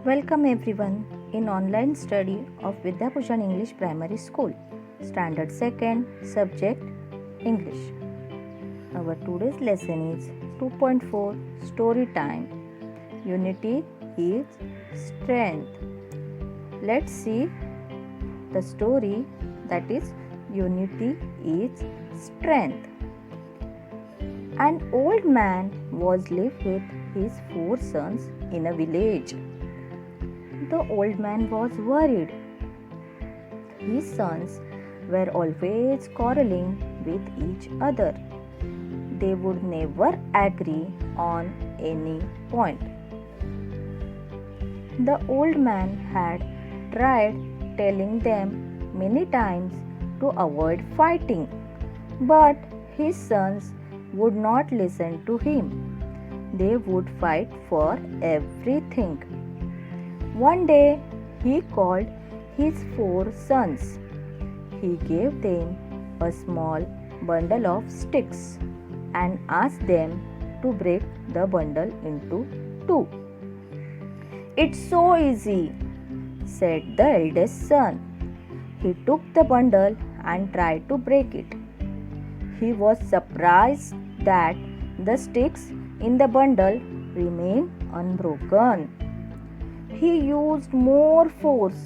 Welcome everyone in online study of Vidyabhushan English Primary School, Standard 2nd, Subject English. Our today's lesson is 2.4 Story Time. Unity is Strength. Let's see the story, that is Unity is Strength. An old man was lived with his 4 sons in a village. The old man was worried. His sons were always quarreling with each other. They would never agree on any point. The old man had tried telling them many times to avoid fighting, but his sons would not listen to him. They would fight for everything. One day he called his 4 sons. He gave them a small bundle of sticks and asked them to break the bundle into 2. "It's so easy," said the eldest son. He took the bundle and tried to break it. He was surprised that the sticks in the bundle remained unbroken. He used more force.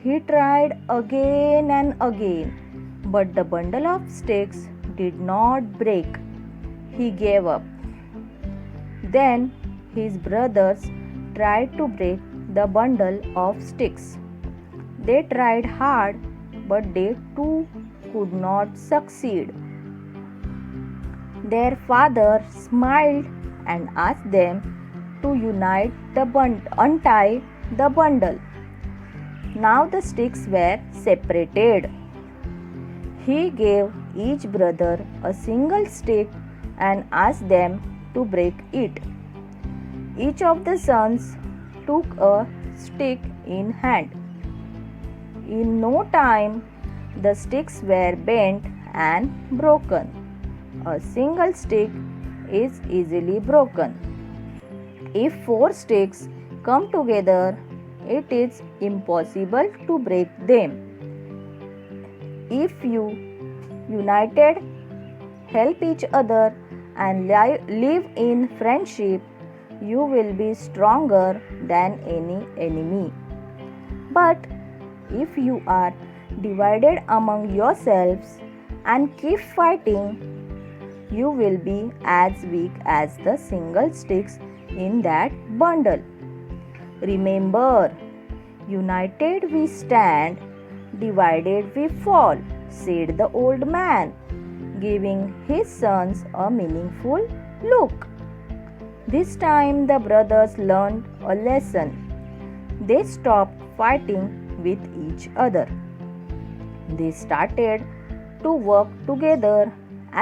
He tried again and again, but the bundle of sticks did not break. He gave up. Then his brothers tried to break the bundle of sticks. They tried hard, but they too could not succeed. Their father smiled and asked them to untie the bundle. Now the sticks were separated. He gave each brother a single stick and asked them to break it. Each of the sons took a stick in hand. In no time, the sticks were bent and broken. A single stick is easily broken. If 4 sticks come together, it is impossible to break them. If you united, help each other, and live in friendship, you will be stronger than any enemy. But if you are divided among yourselves and keep fighting, you will be as weak as the single sticks in that bundle. Remember, united we stand, divided we fall, said the old man, giving his sons a meaningful look. This time the brothers learned a lesson. They stopped fighting with each other. They started to work together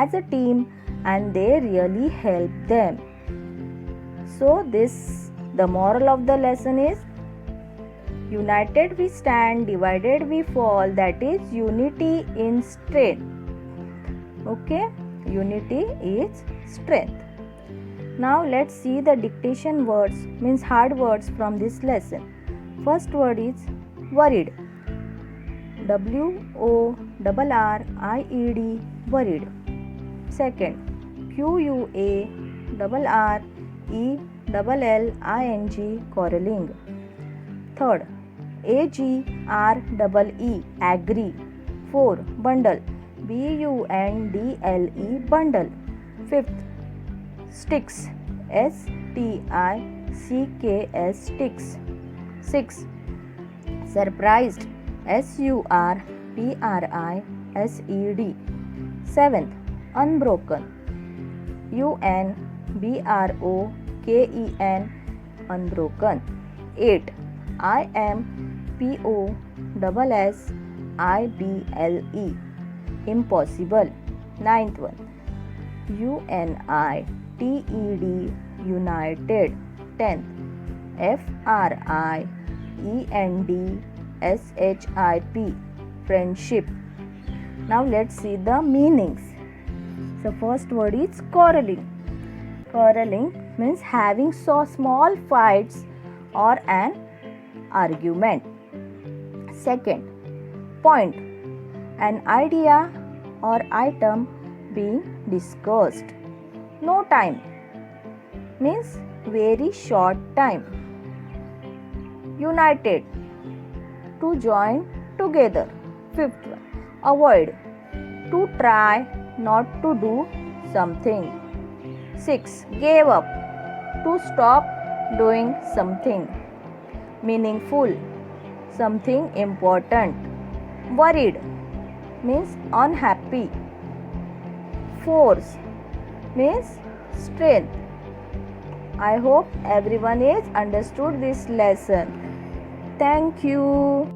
as a team, and they really helped them. So the moral of the lesson is, united we stand, divided we fall, that is unity in strength. Okay, unity is strength. Now let's see the dictation words, means hard words from this lesson. First word is worried. WORRIED, worried. Second, QUARRELLING, quarreling. Third, AGREE, agree. 4, bundle. BUNDLE, bundle. Fifth, sticks. STICKS, sticks. 6, surprised. SURPRISED. 7th, unbroken. UNBROKEN, unbroken. 8, IMPOSSIBLE, impossible. 9th one, UNITED, united. 10th, FRIENDSHIP, friendship. Now let's see the meanings. The first word is quarreling. Quarreling means having so small fights or an argument. Second, point, an idea or item being discussed. No time means very short time. United, to join together. Fifth one, avoid, to try not to do something. 6. Gave up, to stop doing something meaningful, something important. Worried means unhappy. Force means strength. I hope everyone is understood this lesson. Thank you.